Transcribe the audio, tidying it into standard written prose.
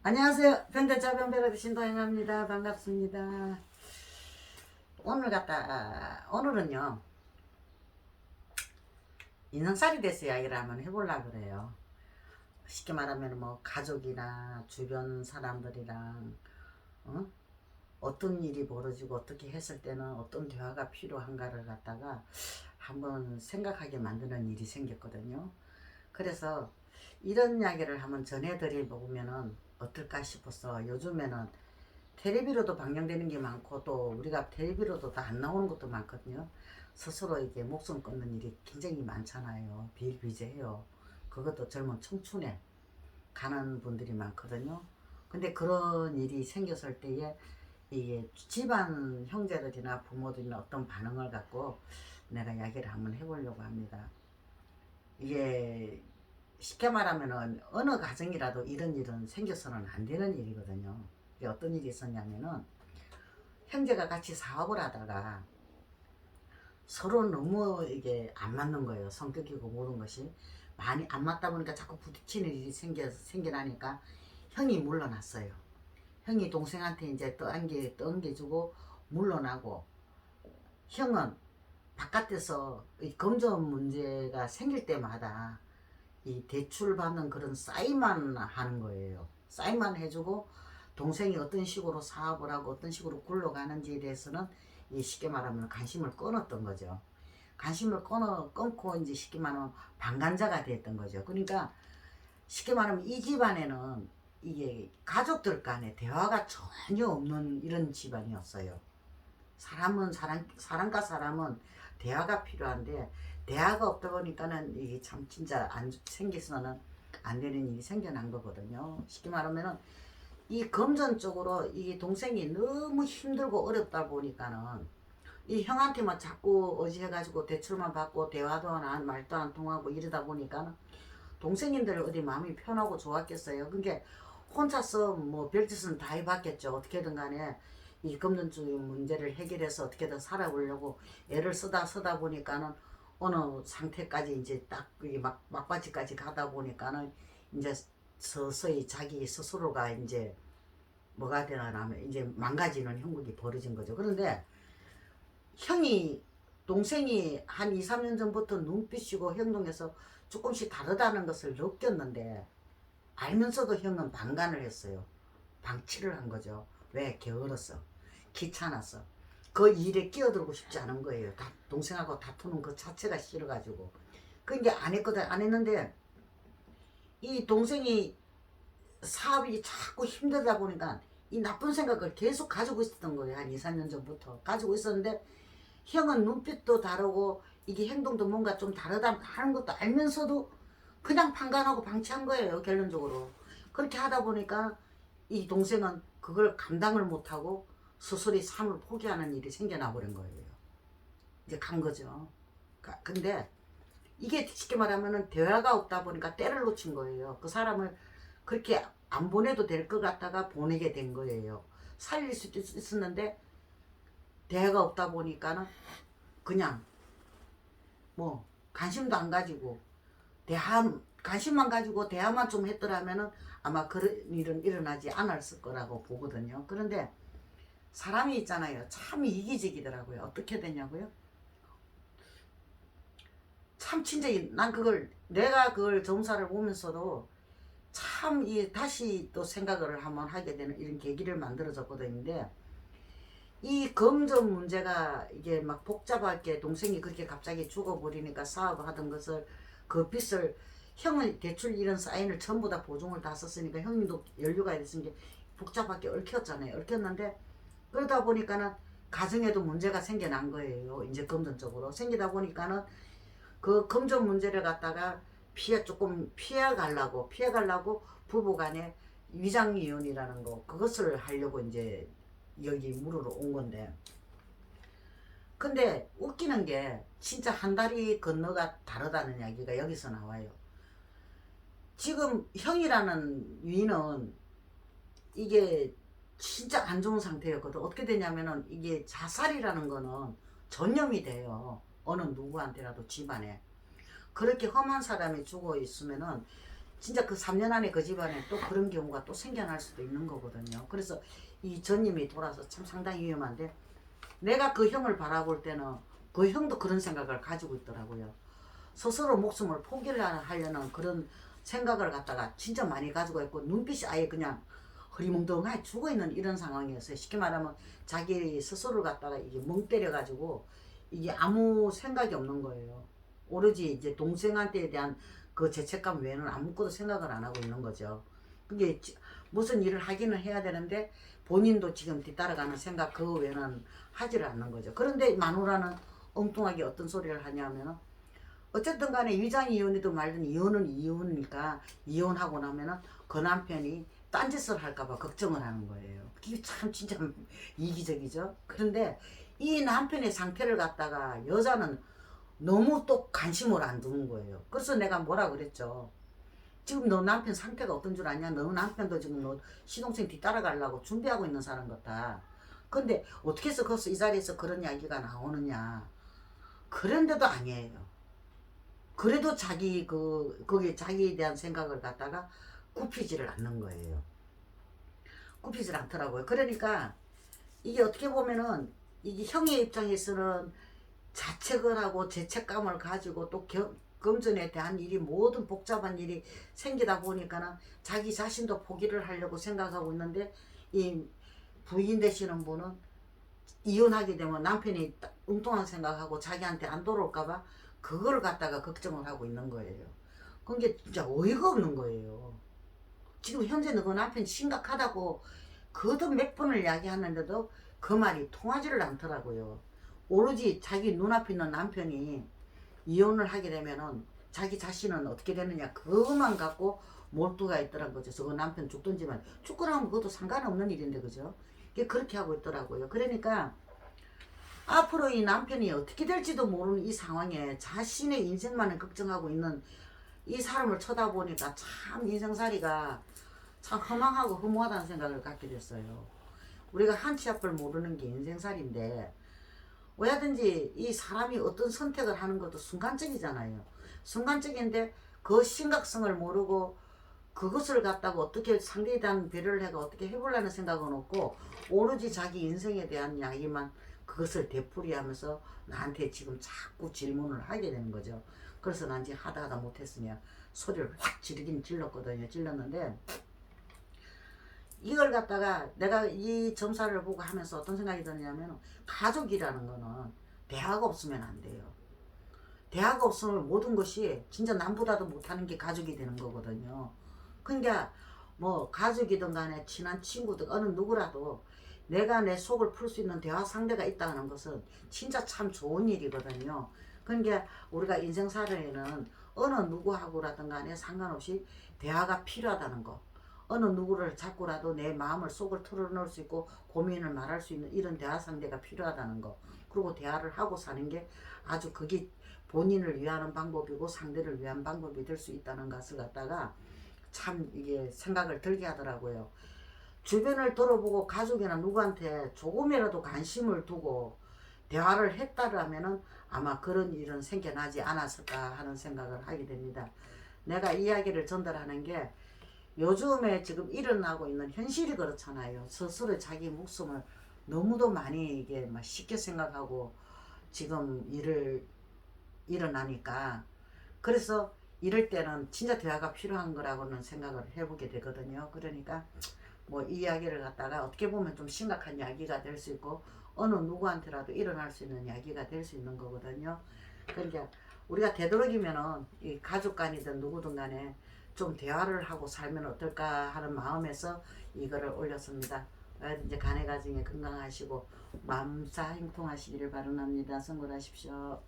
안녕하세요. 변대자 변배라드 신도영합니다. 반갑습니다. 오늘은요, 인생살이 돼서 이야기를 한번 해보려고 그래요. 쉽게 말하면 뭐 가족이나 주변 사람들이랑 어떤 일이 벌어지고 어떻게 했을 때는 어떤 대화가 필요한가를 갖다가 한번 생각하게 만드는 일이 생겼거든요. 그래서 이런 이야기를 한번 전해드려 보면은 어떨까 싶어서. 요즘에는 텔레비로도 방영되는 게 많고 또 우리가 텔레비로도 다 안 나오는 것도 많거든요. 스스로 이게 목숨 끊는 일이 굉장히 많잖아요. 비일비재해요. 그것도 젊은 청춘에 가는 분들이 많거든요. 근데 그런 일이 생겼을 때에 이게 집안 형제들이나 부모들이나 어떤 반응을 갖고 내가 이야기를 한번 해보려고 합니다. 이게 쉽게 말하면은 어느 가정이라도 이런 일은 생겨서는 안 되는 일이거든요. 이게 어떤 일이 있었냐면은 형제가 같이 사업을 하다가 서로 너무 이게 안 맞는 거예요. 성격이고 모든 것이 많이 안 맞다 보니까 자꾸 부딪히는 일이 생겨나니까 형이 물러났어요. 형이 동생한테 이제 떠안겨주고 물러나고, 형은 바깥에서 이 금전 문제가 생길 때마다 이 대출 받는 그런 사인만 하는 거예요. 사인만 해주고, 동생이 어떤 식으로 사업을 하고 어떤 식으로 굴러가는지에 대해서는 이 쉽게 말하면 관심을 끊었던 거죠. 관심을 끊고 이제 쉽게 말하면 방관자가 됐던 거죠. 그러니까 쉽게 말하면 이 집안에는 이게 가족들 간에 대화가 전혀 없는 이런 집안이었어요. 사람과 사람은 대화가 필요한데 대화가 없다 보니까는 이게 참 진짜 안 생겨서는 안 되는 일이 생겨난 거거든요. 쉽게 말하면은 이 금전적으로 이 동생이 너무 힘들고 어렵다 보니까는 이 형한테만 자꾸 의지해가지고 대출만 받고 대화도 안 말도 안 통하고 이러다 보니까는 동생님들 어디 마음이 편하고 좋았겠어요. 그게 혼자서 뭐 별짓은 다 해봤겠죠. 어떻게든 간에 이 금전적인 문제를 해결해서 어떻게든 살아보려고 애를 쓰다 보니까는 어느 상태까지 이제 딱 막바지까지 가다 보니까는 이제 서서히 자기 스스로가 이제 뭐가 되나 하면 이제 망가지는 형국이 벌어진 거죠. 그런데 형이 동생이 한 2, 3년 전부터 눈빛이고 행동에서 조금씩 다르다는 것을 느꼈는데 알면서도 형은 방관을 했어요. 방치를 한 거죠. 왜? 게을렀어. 귀찮았어. 그 일에 끼어들고 싶지 않은 거예요. 동생하고 다투는 그 자체가 싫어가지고. 그 이제 안 했거든. 안 했는데 이 동생이 사업이 자꾸 힘들다 보니까 이 나쁜 생각을 계속 가지고 있었던 거예요. 한 2, 3년 전부터 가지고 있었는데 형은 눈빛도 다르고 이게 행동도 뭔가 좀 다르다 하는 것도 알면서도 그냥 판단하고 방치한 거예요. 결론적으로. 그렇게 하다 보니까 이 동생은 그걸 감당을 못하고 스스로 삶을 포기하는 일이 생겨나 버린 거예요. 이제 간 거죠. 근데 이게 쉽게 말하면은 대화가 없다 보니까 때를 놓친 거예요. 그 사람을 그렇게 안 보내도 될 것 같다가 보내게 된 거예요. 살릴 수도 있었는데 대화가 없다 보니까는 그냥 뭐 관심도 안 가지고 관심만 가지고 대화만 좀 했더라면은 아마 그런 일은 일어나지 않았을 거라고 보거든요. 그런데 사람이 있잖아요. 참 이기적이더라고요. 어떻게 되냐고요? 참 진짜 난 그걸 내가 그걸 점사를 보면서도 참 다시 또 생각을 한번 하게 되는 이런 계기를 만들어줬거든요. 이 금전 문제가 이게 막 복잡하게 동생이 그렇게 갑자기 죽어버리니까 사업을 하던 것을 그 빚을 형은 대출 이런 사인을 전부 다 보증을 다 썼으니까 형님도 연류가 됐으니까 복잡하게 얽혔잖아요. 얽혔는데 그러다 보니까는 가정에도 문제가 생겨난 거예요. 이제 금전적으로 생기다 보니까는 그 금전 문제를 갖다가 피해 가려고 부부간에 위장이혼이라는 거 그것을 하려고 이제 여기 물으러 온 건데, 근데 웃기는 게 진짜 한 다리 건너가 다르다는 이야기가 여기서 나와요. 지금 형이라는 위는 이게 진짜 안 좋은 상태였거든. 어떻게 되냐면은 이게 자살이라는 거는 전염이 돼요. 어느 누구한테라도 집안에. 그렇게 험한 사람이 죽어 있으면은 진짜 그 3년 안에 그 집안에 또 그런 경우가 또 생겨날 수도 있는 거거든요. 그래서 이 전님이 돌아서 참 상당히 위험한데, 내가 그 형을 바라볼 때는 그 형도 그런 생각을 가지고 있더라고요. 스스로 목숨을 포기를 하려는 그런 생각을 갖다가 진짜 많이 가지고 있고, 눈빛이 아예 그냥 흐리멍덩하게 죽어있는 이런 상황이었어요. 쉽게 말하면 자기 스스로를 갖다가 이게 멍 때려가지고 이게 아무 생각이 없는 거예요. 오로지 이제 동생한테 대한 그 죄책감 외에는 아무것도 생각을 안 하고 있는 거죠. 그게 무슨 일을 하기는 해야 되는데 본인도 지금 뒤따라가는 생각 그 외에는 하지를 않는 거죠. 그런데 마누라는 엉뚱하게 어떤 소리를 하냐면은, 어쨌든 간에 위장 이혼이든 말든 이혼은 이혼이니까 이혼하고 나면은 그 남편이 딴짓을 할까봐 걱정을 하는 거예요. 이게 참 진짜 이기적이죠. 그런데 이 남편의 상태를 갖다가 여자는 너무 또 관심을 안 두는 거예요. 그래서 내가 뭐라 그랬죠. 지금 너 남편 상태가 어떤 줄 아냐? 너 남편도 지금 너 시동생 뒤따라가려고 준비하고 있는 사람 같다. 근데 어떻게 해서 거기서 이 자리에서 그런 이야기가 나오느냐? 그런데도 아니에요. 그래도 거기에 자기에 대한 생각을 갖다가 굽히지를 않는 거예요. 굽히질 않더라고요. 그러니까 이게 어떻게 보면은 이게 형의 입장에서는 자책을 하고 죄책감을 가지고 또 금전에 대한 일이 모든 복잡한 일이 생기다 보니까는 자기 자신도 포기를 하려고 생각하고 있는데, 이 부인 되시는 분은 이혼하게 되면 남편이 엉뚱한 생각하고 자기한테 안 돌아올까봐 그걸 갖다가 걱정을 하고 있는 거예요. 그게 진짜 어이가 없는 거예요. 지금 현재는 그 남편이 심각하다고 그도 몇 번을 이야기하는데도 그 말이 통하지를 않더라고요. 오로지 자기 눈앞에 있는 남편이 이혼을 하게 되면은 자기 자신은 어떻게 되느냐 그것만 갖고 몰두가 있더란 거죠. 저거 남편 죽든지 말 죽고 나면 그것도 상관없는 일인데, 그죠? 그렇게 하고 있더라고요. 그러니까 앞으로 이 남편이 어떻게 될지도 모르는 이 상황에 자신의 인생만을 걱정하고 있는 이 사람을 쳐다보니까 참 인생살이가 참 허망하고 허무하다는 생각을 갖게 됐어요. 우리가 한치 앞을 모르는 게 인생살인데, 왜든지 이 사람이 어떤 선택을 하는 것도 순간적이잖아요. 순간적인데 그 심각성을 모르고 그것을 갖다가 어떻게 상대에 대한 배려를 해가 어떻게 해보려는 생각은 없고, 오로지 자기 인생에 대한 이야기만 그것을 되풀이하면서 나한테 지금 자꾸 질문을 하게 되는 거죠. 그래서 난 이제 하다 못했으냐 소리를 확 지르긴 질렀거든요. 질렀는데 이걸 갖다가 내가 이 점사를 보고 하면서 어떤 생각이 드냐면, 가족이라는 거는 대화가 없으면 안 돼요. 대화가 없으면 모든 것이 진짜 남보다도 못하는 게 가족이 되는 거거든요. 그러니까 뭐 가족이든 간에 친한 친구든 어느 누구라도 내가 내 속을 풀 수 있는 대화 상대가 있다는 것은 진짜 참 좋은 일이거든요. 그러니까 우리가 인생살이에는 어느 누구하고라든 간에 상관없이 대화가 필요하다는 거, 어느 누구를 잡고라도 내 마음을 속을 털어놓을 수 있고 고민을 말할 수 있는 이런 대화 상대가 필요하다는 거, 그리고 대화를 하고 사는 게 아주 그게 본인을 위하는 방법이고 상대를 위한 방법이 될 수 있다는 것을 갖다가 참 이게 생각을 들게 하더라고요. 주변을 돌아보고 가족이나 누구한테 조금이라도 관심을 두고 대화를 했다라면은 아마 그런 일은 생겨나지 않았을까 하는 생각을 하게 됩니다. 내가 이야기를 전달하는 게 요즘에 지금 일어나고 있는 현실이 그렇잖아요. 스스로 자기 목숨을 너무도 많이 이게 막 쉽게 생각하고 지금 일어나니까, 그래서 이럴 때는 진짜 대화가 필요한 거라고는 생각을 해보게 되거든요. 그러니까 뭐 이 이야기를 갖다가 어떻게 보면 좀 심각한 이야기가 될 수 있고 어느 누구한테라도 일어날 수 있는 이야기가 될 수 있는 거거든요. 그러니까 우리가 되도록이면은 이 가족 간이든 누구든 간에 좀 대화를 하고 살면 어떨까 하는 마음에서 이거를 올렸습니다. 이제 간의 가정에 건강하시고 마음사 행통하시기를 바랍니다. 성불하십시오.